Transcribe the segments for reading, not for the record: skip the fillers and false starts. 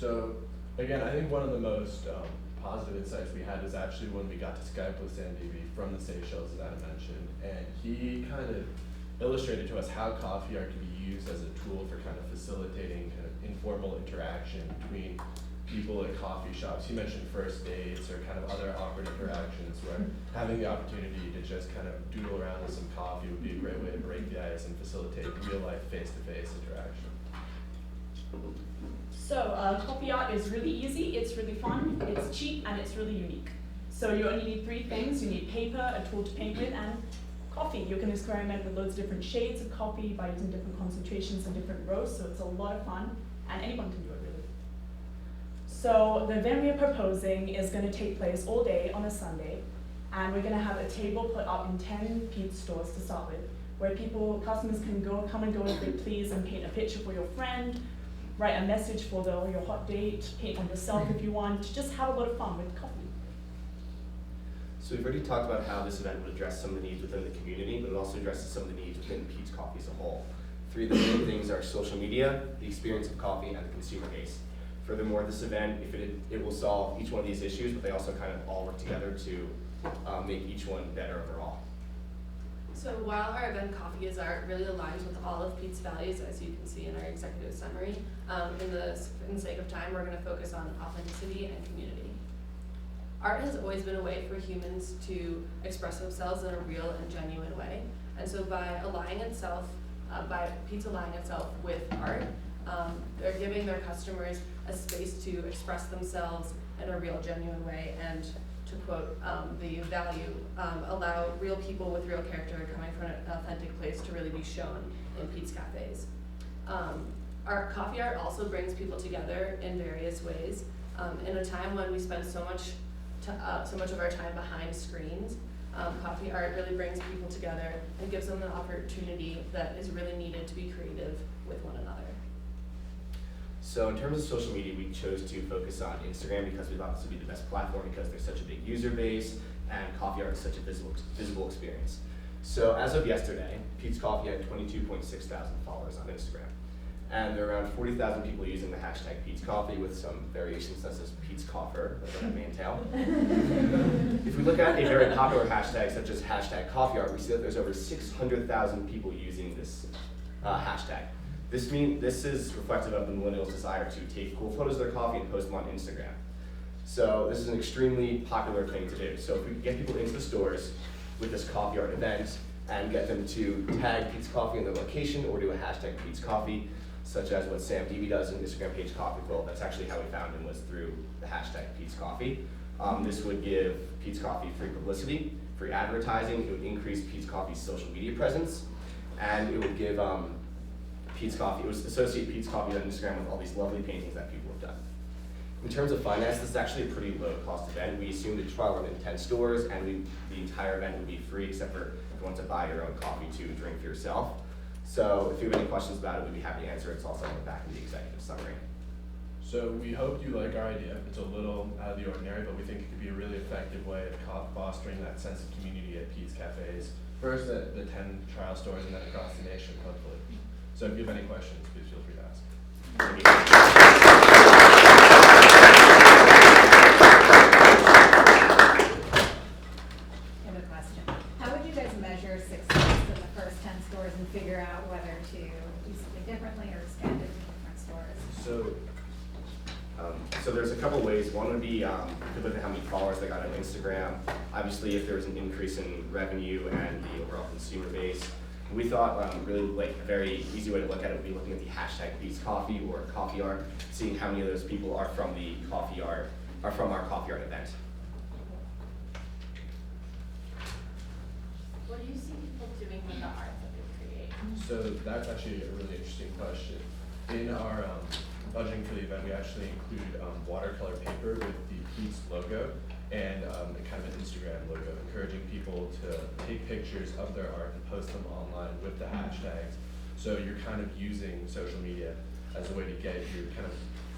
So again, I think one of the most positive insights we had was actually when we got to Skype with Sandeep from the Seychelles, as Adam mentioned, and he kind of illustrated to us how coffee art can be used as a tool for kind of facilitating kind of informal interaction between people at coffee shops. He mentioned first dates or kind of other awkward interactions where having the opportunity to just kind of doodle around with some coffee would be a great way to break the ice and facilitate real life face-to-face interaction. So coffee art is really easy, it's really fun, it's cheap, and it's really unique. So you only need three things. You need paper, a tool to paint with, and coffee. You can experiment with loads of different shades of coffee by using different concentrations and different roasts, so it's a lot of fun, and anyone can do it really. So the event we are proposing is going to take place all day on a Sunday, and we're going to have a table put up in 10 pizza stores to start with, where customers can come and go if they please and paint a picture for your friend, write a message for your hot date, paint one yourself if you want, just have a lot of fun with coffee. So we've already talked about how this event would address some of the needs within the community, but it also addresses some of the needs within Pete's Coffee as a whole. Three of the main things are social media, the experience of coffee, and the consumer base. Furthermore, this event, it will solve each one of these issues, but they also kind of all work together to make each one better overall. So while our event Coffee is Art really aligns with all of Pete's values, as you can see in our executive summary, in the sake of time, we're going to focus on authenticity and community. Art has always been a way for humans to express themselves in a real and genuine way. And so by Pete's aligning itself with art, they're giving their customers a space to express themselves in a real, genuine way, and to quote the value, allow real people with real character coming from an authentic place to really be shown in Pete's cafes. Our coffee art also brings people together in various ways. In a time when we spend so much of our time behind screens, coffee art really brings people together and gives them an opportunity that is really needed to be creative with one another. So in terms of social media, we chose to focus on Instagram because we thought this would be the best platform because there's such a big user base and coffee art is such a visible experience. So as of yesterday, Pete's Coffee had 22.6 thousand followers on Instagram. And there are around 40,000 people using the hashtag Pete's Coffee with some variations such as Pete's Coffer, whatever that may entail. If we look at a very popular hashtag such as hashtag coffee art, we see that there's over 600,000 people using this hashtag. This is reflective of the millennials' desire to take cool photos of their coffee and post them on Instagram. So this is an extremely popular thing to do. So if we can get people into the stores with this coffee art event and get them to tag Pete's Coffee in their location or do a hashtag Pete's Coffee, such as what Sam Deeby does in the Instagram page Coffee Quill. That's actually how we found him, was through the hashtag Pete's Coffee. This would give Pete's Coffee free publicity, free advertising. It would increase Pete's Coffee's social media presence, and it would give Pete's Coffee, it would associate Pete's Coffee on Instagram with all these lovely paintings that people have done. In terms of finance, this is actually a pretty low cost event. We assumed the trial run in 10 stores, and the entire event would be free except for if you want to buy your own coffee to drink for yourself. So if you have any questions about it, we'd be happy to answer. It's also on the back of the executive summary. So we hope you like our idea. It's a little out of the ordinary, but we think it could be a really effective way of fostering that sense of community at Pete's Cafes. First at the 10 trial stores and then across the nation, hopefully. So if you have any questions, please feel free to ask. I have a question. How would you guys measure success in the first 10 stores and figure out whether to do something differently or expand it to different stores? So there's a couple ways. One would be you could look at how many followers they got on Instagram. Obviously, if there's an increase in revenue and the overall consumer base. We thought really like a very easy way to look at it would be looking at the hashtag Pete's Coffee or coffee art, seeing how many of those people are from the coffee art, are from our coffee art event. What do you see people doing with the art that they create? So that's actually a really interesting question. In our budgeting for the event, we actually include watercolor paper with the Pete's logo and kind of an Instagram logo, encouraging people to take pictures of their art and post them online with the hashtags. So you're kind of using social media as a way to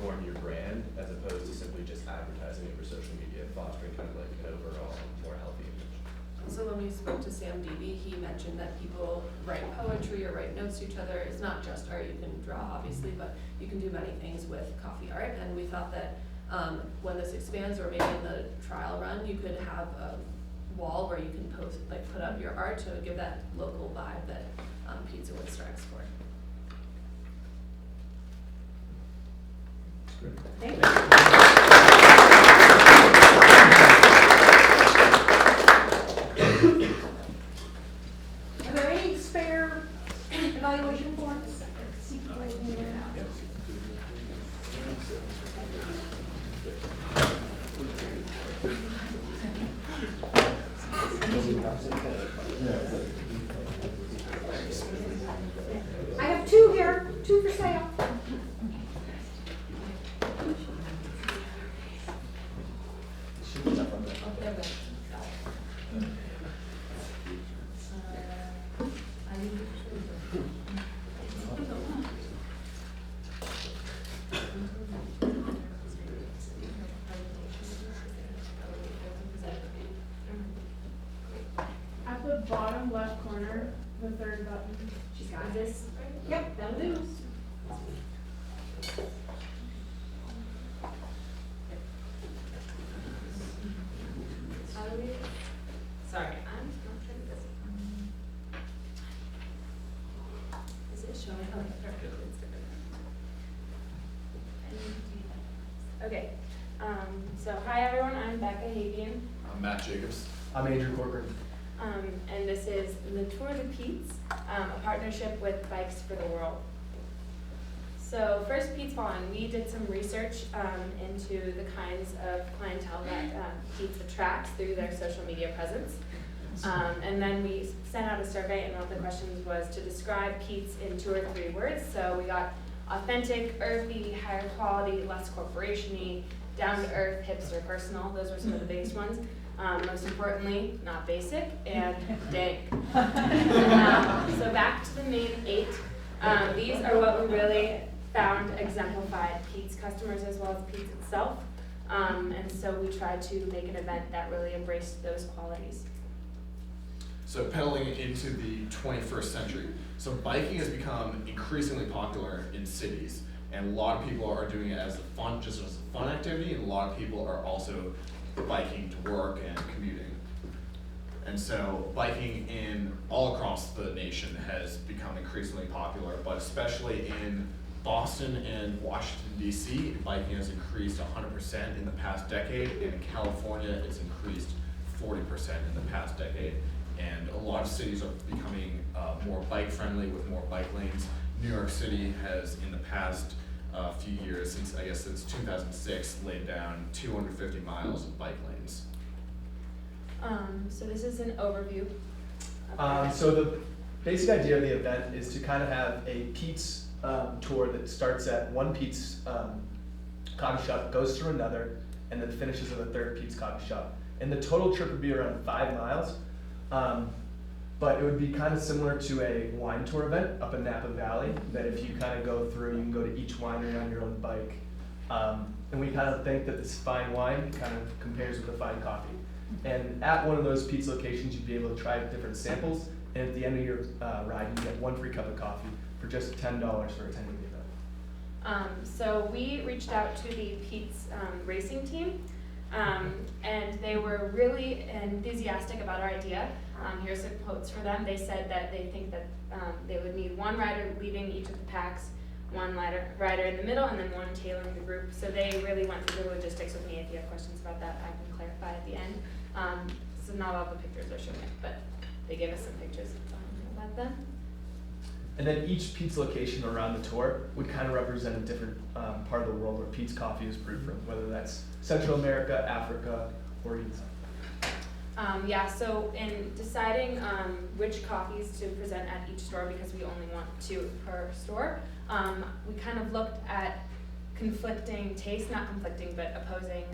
form your brand, as opposed to simply just advertising it for social media, fostering kind of like an overall more healthy image. So when we spoke to Sam Deavy, he mentioned that people write poetry or write notes to each other. It's not just art, you can draw obviously, but you can do many things with coffee art. And we thought that when this expands, or maybe in the trial run, you could have a wall where you can post, like put up your art to give that local vibe that Pizza Wood strikes for. Thank you. Are there any spare evaluation forms? I have 2 here, 2 for sale. At the bottom left corner, the third button. She's got Is it. this? Yep, that'll do. Sorry, I'm not sure this. Is it showing? Oh, perfect. It's different. Okay, so hi everyone, I'm Becca Havian, I'm Matt Jacobs. I'm Andrew Corcoran. and this is the Tour de Pete's, a partnership with Bikes for the World. So first, Pete's Fallen, we did some research into the kinds of clientele that Pete's attracts through their social media presence. And then we sent out a survey, and one of the questions was to describe Pete's in 2 or 3 words. So we got authentic, earthy, higher quality, less corporation-y, down-to-earth, hipster, personal. Those were some of the biggest ones. Most importantly, not basic, and dank. So back to the main 8. These are what we really found exemplified Pete's customers as well as Pete's itself. And so we tried to make an event that really embraced those qualities. So pedaling into the 21st century. So biking has become increasingly popular in cities, and a lot of people are doing it as a fun, just as a fun activity, and a lot of people are also biking to work and commuting. And so biking all across the nation has become increasingly popular, but especially in Boston and Washington, D.C., biking has increased 100% in the past decade, and in California it's increased 40% in the past decade. And a lot of cities are becoming more bike friendly with more bike lanes. New York City has, in the past few years, since 2006, laid down 250 miles of bike lanes. So this is an overview. So the basic idea of the event is to kind of have a Pete's tour that starts at one Pete's coffee shop, goes through another, and then finishes at a third Pete's coffee shop. And the total trip would be around 5 miles. But it would be kind of similar to a wine tour event up in Napa Valley, that if you kind of go through, you can go to each winery on your own bike. And we kind of think that this fine wine kind of compares with a fine coffee. And at one of those Pete's locations, you'd be able to try different samples, and at the end of your ride, you get 1 free cup of coffee for just $10 for attending the event. So we reached out to the Pete's racing team, and they were really enthusiastic about our idea. Here's some quotes for them. They said that they think that they would need 1 rider leading each of the packs, 1 rider in the middle, and then 1 tailoring the group. So they really went through the logistics with me. If you have questions about that, I can clarify at the end. So not all the pictures are showing it, but they gave us some pictures about them. And then each Pete's location around the tour would kind of represent a different part of the world where Pete's coffee is brewed from, whether that's Central America, Africa, or even Yeah, so in deciding which coffees to present at each store, because we only want 2 per store, we kind of looked at conflicting tastes, not conflicting, but opposing,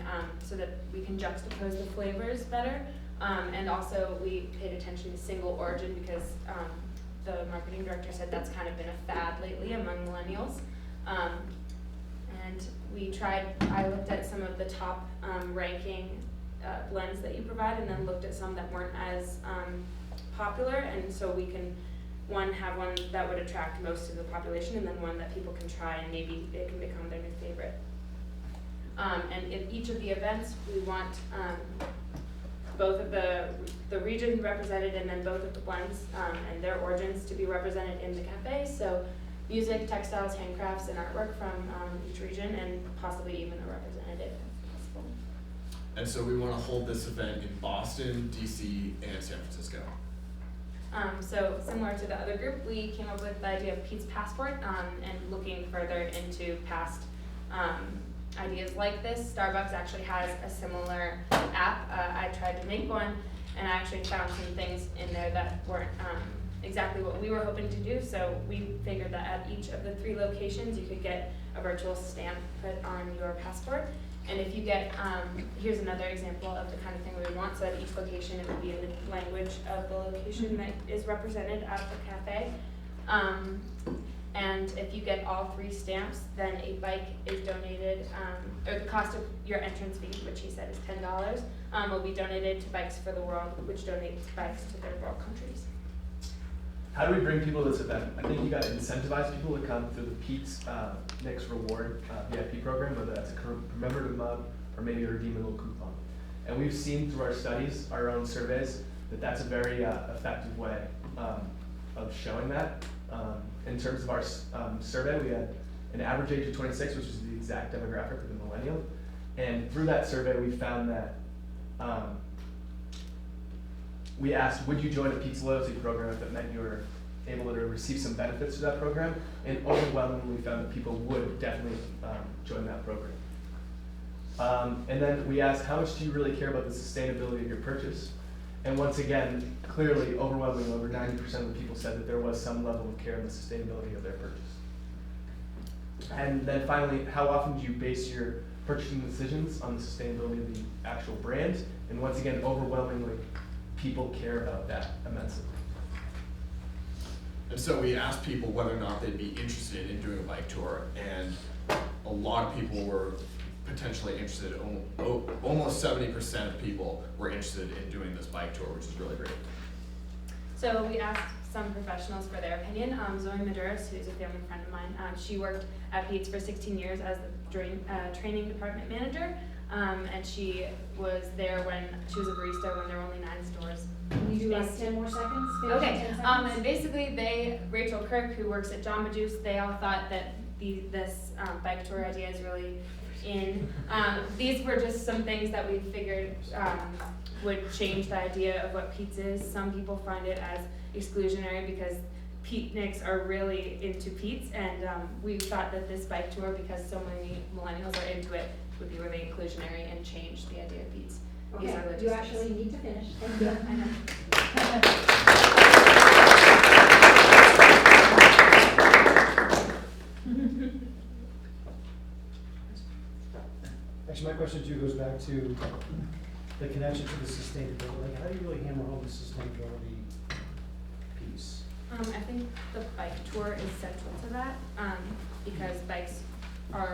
so that we can juxtapose the flavors better. And also we paid attention to single origin because the marketing director said that's kind of been a fad lately among millennials. And I looked at some of the top ranking blends that you provide, and then looked at some that weren't as popular, and so we can have one that would attract most of the population, and then one that people can try and maybe it can become their new favorite. And in each of the events, we want both of the region represented, and then both of the blends and their origins to be represented in the cafe. So music, textiles, handcrafts, and artwork from each region, and possibly even a representative if possible. And so we want to hold this event in Boston, DC, and San Francisco. So similar to the other group, we came up with the idea of Pete's Passport, and looking further into past ideas like this. Starbucks actually has a similar app. I tried to make one, and I actually found some things in there that weren't exactly what we were hoping to do. So we figured that at each of the 3 locations, you could get a virtual stamp put on your passport. And if you get, here's another example of the kind of thing we would want. So at each location, it would be in the language of the location that is represented at the cafe. And if you get all 3 stamps, then a bike is donated, or the cost of your entrance fee, which he said is $10, will be donated to Bikes for the World, which donates bikes to third world countries. How do we bring people to this event? I think you got to incentivize people to come through the Pete's Mix Reward VIP program, whether that's a commemorative mug or maybe a redeemable coupon. And we've seen through our studies, our own surveys, that that's a very effective way of showing that. In terms of our survey, we had an average age of 26, which is the exact demographic of the millennial. And through that survey, we found that we asked, would you join a Pete's loyalty program if it meant you were able to receive some benefits to that program? And overwhelmingly, we found that people would definitely join that program. And then we asked, how much do you really care about the sustainability of your purchase? And once again, clearly, overwhelmingly, over 90% of the people said that there was some level of care in the sustainability of their purchase. And then finally, how often do you base your purchasing decisions on the sustainability of the actual brand? And once again, overwhelmingly, people care about that immensely. And so we asked people whether or not they'd be interested in doing a bike tour, and a lot of people were potentially interested. Almost 70% of people were interested in doing this bike tour, which is really great. So we asked some professionals for their opinion. Zoe Maduris, who's a family friend of mine, she worked at Pete's for 16 years as the training department manager, and she was there when she was a barista when there were only 9 stores. Can you do like 10 more seconds? Okay, 10 seconds? and basically Rachel Kirk, who works at Jamba Juice, they all thought that this bike tour idea is really in. These were just some things that we figured would change the idea of what Pete's is. Some people find it as exclusionary because Peatniks are really into Pete's, and we thought that this bike tour, because so many millennials are into it, would be really inclusionary and change the idea of Pete's. Okay, These are you logistics. actually need to finish. Thank you. I know. Actually, my question too goes back to the connection to the sustainability. Like, how do you really hammer home the sustainability piece? I think the bike tour is central to that, because bikes are